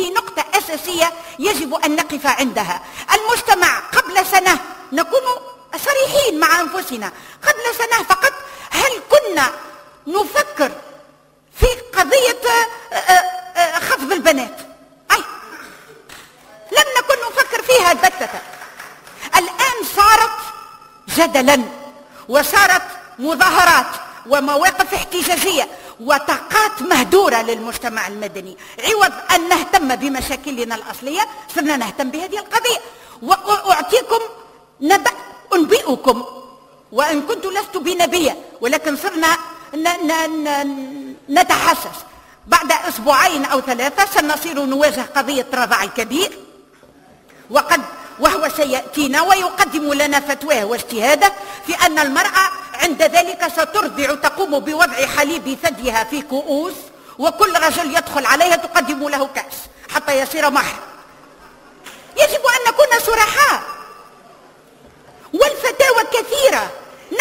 هذه نقطة أساسية يجب أن نقف عندها. المجتمع قبل سنة، نكون صريحين مع أنفسنا، قبل سنة فقط هل كنا نفكر في قضية خطب البنات؟ لم نكن نفكر فيها البتة. الآن صارت جدلا، وصارت مظاهرات ومواقف احتجاجية وطاقات مهدورة للمجتمع المدني. عوض أن نهتم بمشاكلنا الأصلية صرنا نهتم بهذه القضية. وأعطيكم نبأ، أنبئكم وإن كنت لست بنبية، ولكن صرنا نتحسس. بعد أسبوعين أو ثلاثة سنصير نواجه قضية رضع الكبير، وهو سيأتينا ويقدم لنا فتواه واجتهاده في أن المرأة عند ذلك سترضع، تقوم بوضع حليب ثديها في كؤوس، وكل رجل يدخل عليها تقدم له كأس حتى يصير محر. يجب أن نكون صرحاء، والفتاوى كثيرة،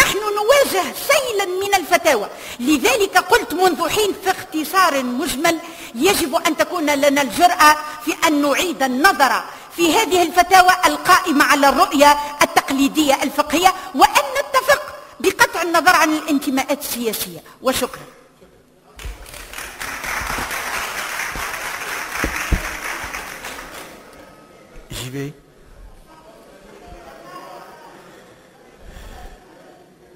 نحن نواجه سيلا من الفتاوى. لذلك قلت منذ حين في اختصار مجمل يجب أن تكون لنا الجرأة في أن نعيد النظر في هذه الفتاوى القائمة على الرؤية التقليدية الفقهية، وأن نتفق بقطع النظر عن الانتماءات السياسية. وشكرا. J'y vais.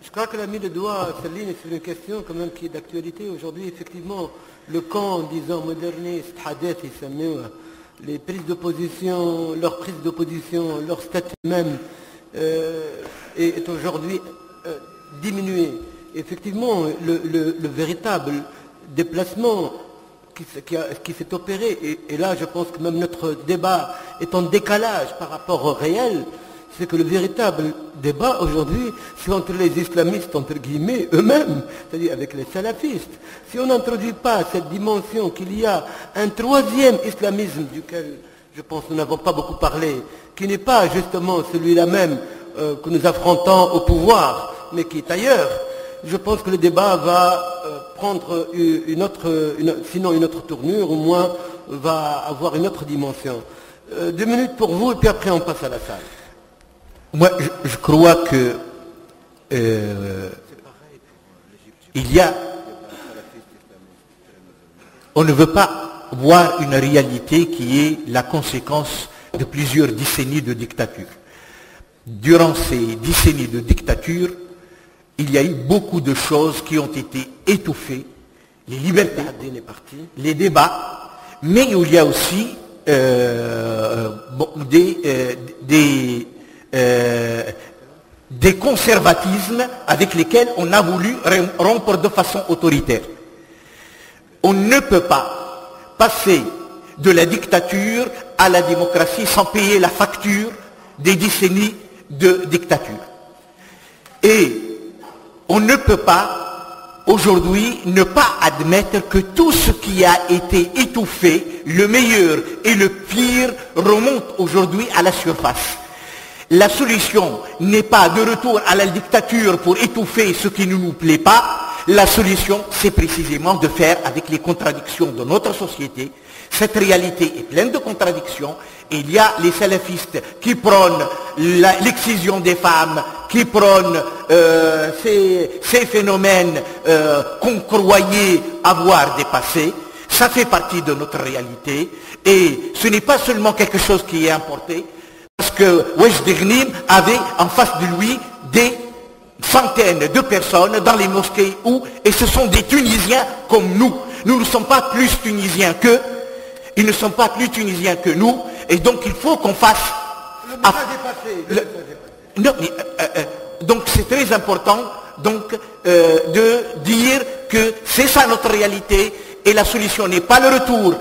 Je crois qu'elle a mis le doigt, Céline, sur une question quand même qui est d'actualité. Aujourd'hui, effectivement, le camp, disons, moderniste, hadith, les prises d'opposition, leur prise d'opposition, leur statut même est aujourd'hui diminué. Effectivement, le véritable déplacement qui s'est opéré, et là je pense que même notre débat est en décalage par rapport au réel, c'est que le véritable débat aujourd'hui, c'est entre les islamistes, entre guillemets, eux-mêmes, c'est-à-dire avec les salafistes. Si on n'introduit pas cette dimension qu'il y a un troisième islamisme duquel, je pense, nous n'avons pas beaucoup parlé, qui n'est pas justement celui-là même que nous affrontons au pouvoir, mais qui est ailleurs, je pense que le débat va prendre sinon une autre tournure, au moins va avoir une autre dimension. 2 minutes pour vous, et puis après on passe à la salle. Moi, je crois que on ne veut pas voir une réalité qui est la conséquence de plusieurs décennies de dictature. Durant ces décennies de dictature, il y a eu beaucoup de choses qui ont été étouffées, les libertés, les débats, mais il y a aussi des conservatismes avec lesquels on a voulu rompre de façon autoritaire. On ne peut pas passer de la dictature à la démocratie sans payer la facture des décennies de dictature. Et on ne peut pas aujourd'hui ne pas admettre que tout ce qui a été étouffé, le meilleur et le pire, remonte aujourd'hui à la surface. La solution n'est pas de retour à la dictature pour étouffer ce qui ne nous plaît pas. La solution, c'est précisément de faire avec les contradictions de notre société. Cette réalité est pleine de contradictions. Et il y a les salafistes qui prônent l'excision des femmes, qui prônent ces phénomènes qu'on croyait avoir dépassés. Ça fait partie de notre réalité. Et ce n'est pas seulement quelque chose qui est importé. Parce que Wesh Dirnim avait en face de lui des centaines de personnes dans les mosquées et ce sont des Tunisiens comme nous. Nous ne sommes pas plus Tunisiens qu'eux, ils ne sont pas plus Tunisiens que nous, et donc il faut qu'on fasse... donc c'est très important donc, de dire que c'est ça notre réalité, et la solution n'est pas le retour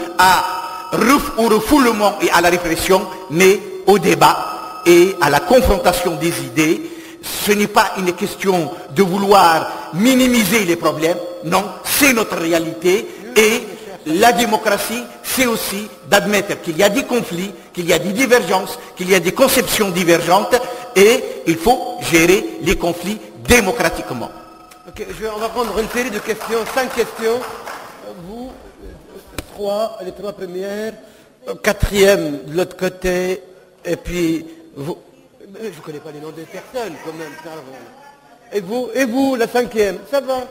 au refoulement et à la répression, mais au débat et à la confrontation des idées. Ce n'est pas une question de vouloir minimiser les problèmes, non, c'est notre réalité. Et la démocratie, c'est aussi d'admettre qu'il y a des conflits, qu'il y a des divergences, qu'il y a des conceptions divergentes, et il faut gérer les conflits démocratiquement. Okay, on va prendre une série de questions, 5 questions. Vous, les 3 premières. quatrième de l'autre côté, et puis vous... Je ne connais pas les noms des personnes quand même. Et vous, la cinquième, ça va.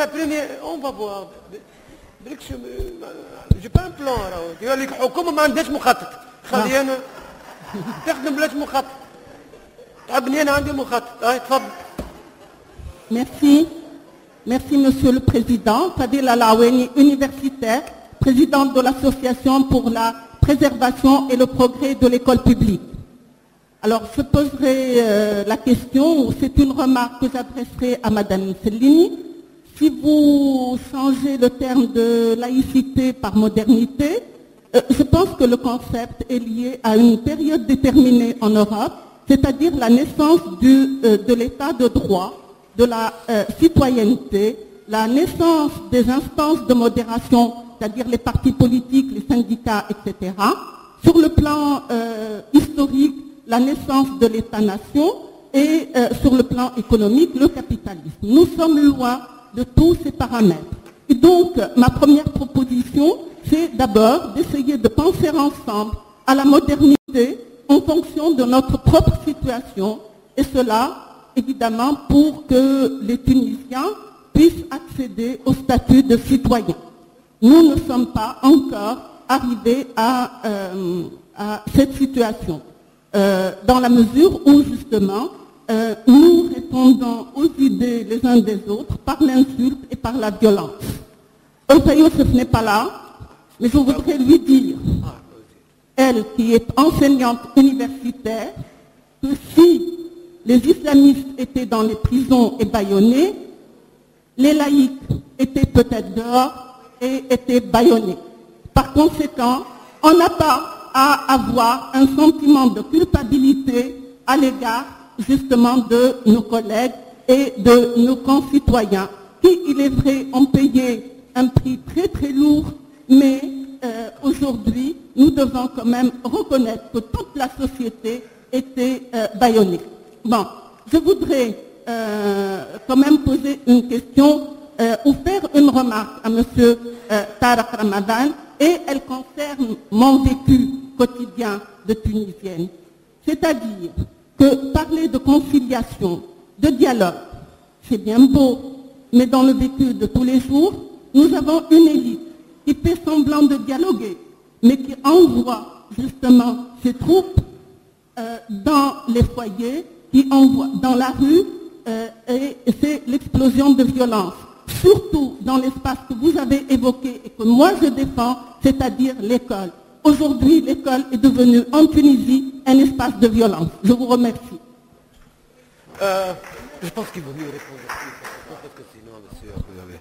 Premier, on va voir. J'ai pas un plan. قال لك الحكومة ما عندهاش مخطط. خلي أنا تخدم بلاش مخطط. تعبني أنا عندي مخطط. تفضل. Merci. Merci, Monsieur le Président. Fadil Alaouni, universitaire, présidente de l'Association pour la préservation et le progrès de l'école publique. Alors, je poserai la question, c'est une remarque que j'adresserai à Madame Cellini. Si vous changez le terme de laïcité par modernité, je pense que le concept est lié à une période déterminée en Europe, c'est-à-dire la naissance de l'état de droit, de la citoyenneté, la naissance des instances de modération, c'est-à-dire les partis politiques, les syndicats, etc. Sur le plan historique, la naissance de l'État-nation et sur le plan économique, le capitalisme. Nous sommes loin de tous ces paramètres. Et donc, ma première proposition, c'est d'abord d'essayer de penser ensemble à la modernité en fonction de notre propre situation, et cela, évidemment, pour que les Tunisiens puissent accéder au statut de citoyens. Nous ne sommes pas encore arrivés à cette situation, dans la mesure où, justement, nous répondons aux idées les uns des autres par l'insulte et par la violence. Youssef n'est pas là, mais je voudrais lui dire, elle qui est enseignante universitaire, que si les islamistes étaient dans les prisons et bâillonnés, les laïcs étaient peut-être dehors et étaient bâillonnés. Par conséquent, on n'a pas à avoir un sentiment de culpabilité à l'égard justement de nos collègues et de nos concitoyens qui, il est vrai, ont payé un prix très très lourd, mais aujourd'hui, nous devons quand même reconnaître que toute la société était bâillonnée. Bon, je voudrais quand même poser une question ou faire une remarque à M. Tarek Ramadan, et elle concerne mon vécu quotidien de Tunisienne. C'est-à-dire que parler de conciliation, de dialogue, c'est bien beau, mais dans le vécu de tous les jours, nous avons une élite qui fait semblant de dialoguer, mais qui envoie justement ses troupes dans les foyers, qui envoie dans la rue, et c'est l'explosion de violence. Surtout dans l'espace que vous avez évoqué et que moi je défends, c'est-à-dire l'école. Aujourd'hui, l'école est devenue en Tunisie un espace de violence. Je vous remercie. Je pense qu'il vaut mieux répondre parce que sinon, monsieur, vous avez...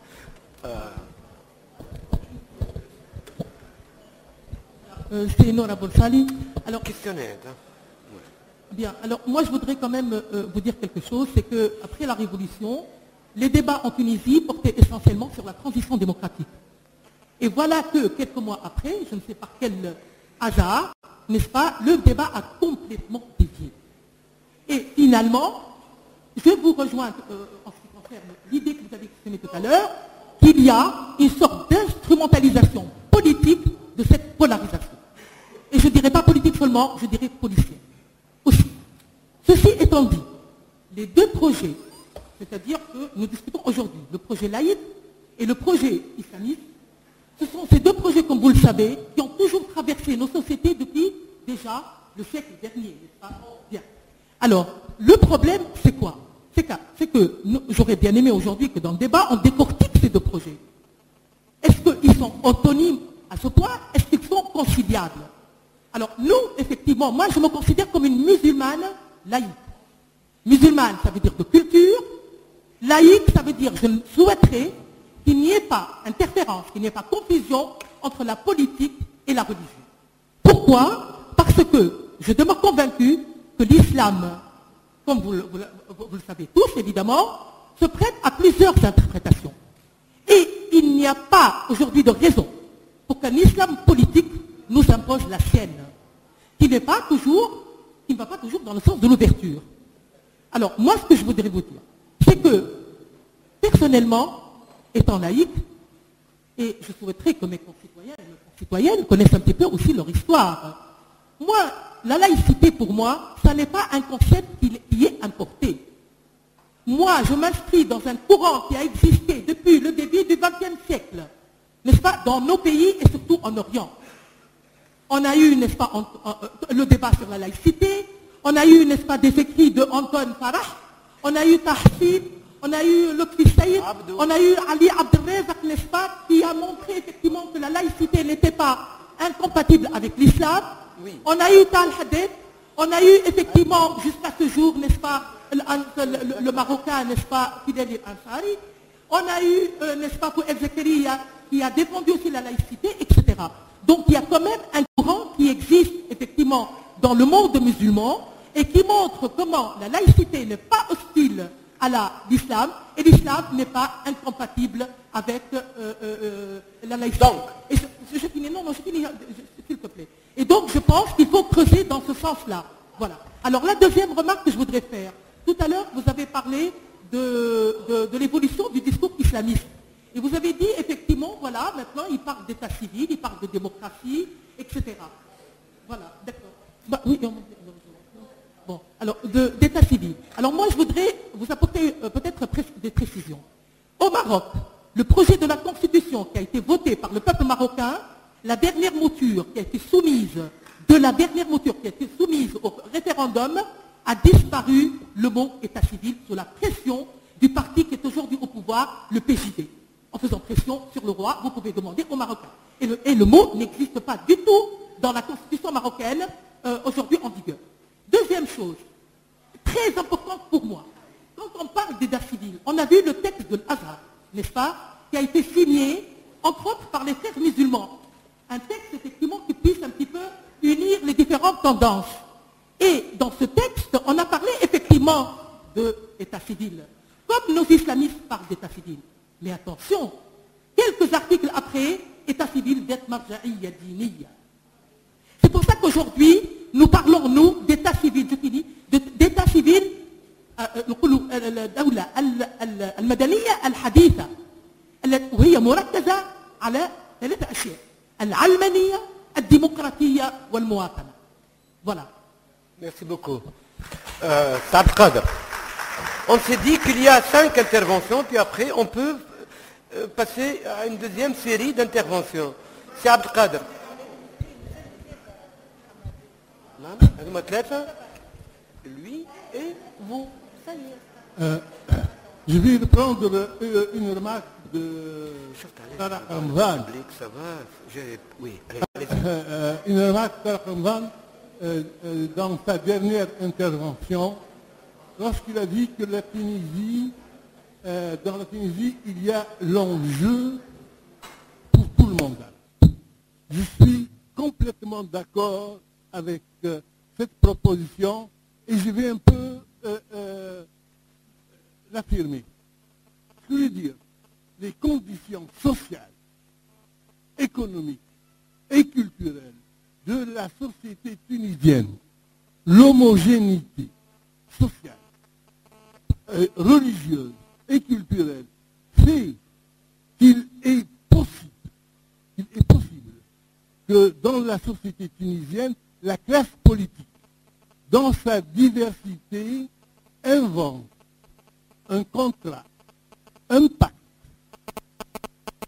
C'est Nora Bolsali. Alors, questionnaire. Hein. Bien, alors moi je voudrais quand même vous dire quelque chose, c'est qu'après la Révolution, les débats en Tunisie portaient essentiellement sur la transition démocratique. Et voilà que quelques mois après, je ne sais par quel hasard, n'est-ce pas, le débat a complètement dévié. Et finalement, je vous rejoins en ce qui concerne l'idée que vous avez exprimée tout à l'heure, qu'il y a une sorte d'instrumentalisation politique de cette polarisation. Et je ne dirais pas politique seulement, je dirais policière aussi. Ceci étant dit, les deux projets, c'est-à-dire que nous discutons aujourd'hui, le projet laïque et le projet islamiste, ce sont ces deux projets, comme vous le savez, qui ont toujours traversé nos sociétés depuis déjà le siècle dernier. Bien. Alors, le problème, c'est quoi? C'est que j'aurais bien aimé aujourd'hui que dans le débat, on décortique ces deux projets. Est-ce qu'ils sont antonymes à ce point? Est-ce qu'ils sont conciliables? Alors, nous, effectivement, moi, je me considère comme une musulmane laïque. Musulmane, ça veut dire de culture. Laïque, ça veut dire je souhaiterais qu'il n'y ait pas interférence, qu'il n'y ait pas confusion entre la politique et la religion. Pourquoi? Parce que je demeure convaincu que l'islam, comme vous le savez tous évidemment, se prête à plusieurs interprétations. Et il n'y a pas aujourd'hui de raison pour qu'un islam politique nous impose la sienne, qui ne va pas toujours dans le sens de l'ouverture. Alors, moi, ce que je voudrais vous dire, c'est que, personnellement, étant laïque, et je souhaiterais que mes concitoyens et mes citoyennes connaissent un petit peu aussi leur histoire. Moi, la laïcité pour moi, ça n'est pas un concept qui est importé. Moi, je m'inscris dans un courant qui a existé depuis le début du XXe siècle, n'est-ce pas, dans nos pays et surtout en Orient. On a eu, n'est-ce pas, le débat sur la laïcité, on a eu, n'est-ce pas, des écrits de Anton Farah, on a eu Tahsib, on a eu Lutfi Saïd, on a eu Ali Abdelrazak, n'est-ce pas, qui a montré effectivement que la laïcité n'était pas incompatible avec l'islam. Oui. On a eu Tal Haddad, on a eu effectivement jusqu'à ce jour, n'est-ce pas, le Marocain, n'est-ce pas, Fidel Ansari. On a eu, n'est-ce pas, pour El Zakaria, qui a défendu aussi la laïcité, etc. Donc il y a quand même un courant qui existe effectivement dans le monde musulman et qui montre comment la laïcité n'est pas hostile à l'islam et l'islam n'est pas incompatible avec la laïcité. Donc, et je finis, non, je finis, s'il te plaît. Et donc je pense qu'il faut creuser dans ce sens-là. Voilà. Alors la deuxième remarque que je voudrais faire, tout à l'heure vous avez parlé de l'évolution du discours islamiste. Et vous avez dit, effectivement, voilà, maintenant, il parle d'état civil, il parle de démocratie, etc. Voilà, d'accord. Bah, oui, bon, alors, d'état civil. Alors, moi, je voudrais vous apporter peut-être des précisions. Au Maroc, le projet de la Constitution qui a été voté par le peuple marocain, la dernière mouture qui a été soumise, au référendum, a disparu le mot état civil sous la pression du parti qui est aujourd'hui au pouvoir, le PJD. En faisant pression sur le roi, vous pouvez demander aux Marocains. Et le mot n'existe pas du tout dans la constitution marocaine aujourd'hui en vigueur. Deuxième chose, très importante pour moi, quand on parle d'état civil, on a vu le texte de l'Azhar, n'est-ce pas, qui a été signé, entre autres, par les frères musulmans. Un texte, effectivement, qui puisse un petit peu unir les différentes tendances. Et dans ce texte, on a parlé, effectivement, d'état civil. Comme nos islamistes parlent d'état civil. Mais attention, quelques articles après, état civil d'être marja'iyya diniya. C'est pour ça qu'aujourd'hui, nous parlons, nous, d'état civil, je finis, d'état civil, الدولة المدنية الحديثة وهي مركزة على 3 أشياء العلمانية الديمقراطية والمواطنة. Voilà. Merci beaucoup. Saad Qader. On s'est dit qu'il y a 5 interventions, puis après on peut passer à une deuxième série d'interventions. C'est Abdelkader. Lui et vous. Je vais reprendre une remarque de Tariq Ramadan. Une remarque de Tariq Ramadan dans sa dernière intervention, lorsqu'il a dit que la Tunisie, dans la Tunisie, il y a l'enjeu pour tout le monde. Je suis complètement d'accord avec cette proposition et je vais un peu l'affirmer. Ce que je veux dire, les conditions sociales, économiques et culturelles de la société tunisienne, l'homogénéité sociale, religieuse et culturelle fait qu'il est possible que dans la société tunisienne, la classe politique, dans sa diversité, invente un contrat, un pacte,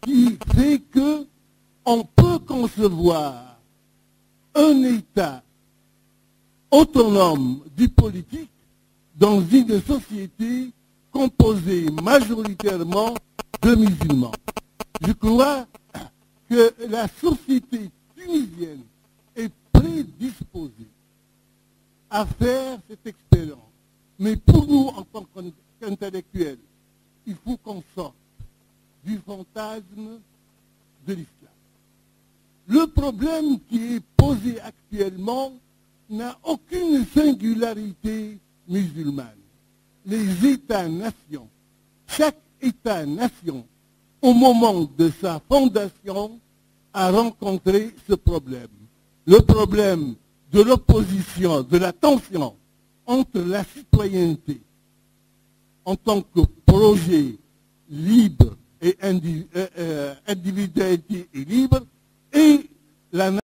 qui fait qu'on peut concevoir un État autonome du politique dans une société composée majoritairement de musulmans. Je crois que la société tunisienne est prédisposée à faire cette expérience. Mais pour nous, en tant qu'intellectuels, il faut qu'on sorte du fantasme de l'islam. Le problème qui est posé actuellement n'a aucune singularité musulmane. Les États-nations, chaque État-nation, au moment de sa fondation, a rencontré ce problème. Le problème de l'opposition, de la tension entre la citoyenneté en tant que projet libre et individualité et libre et la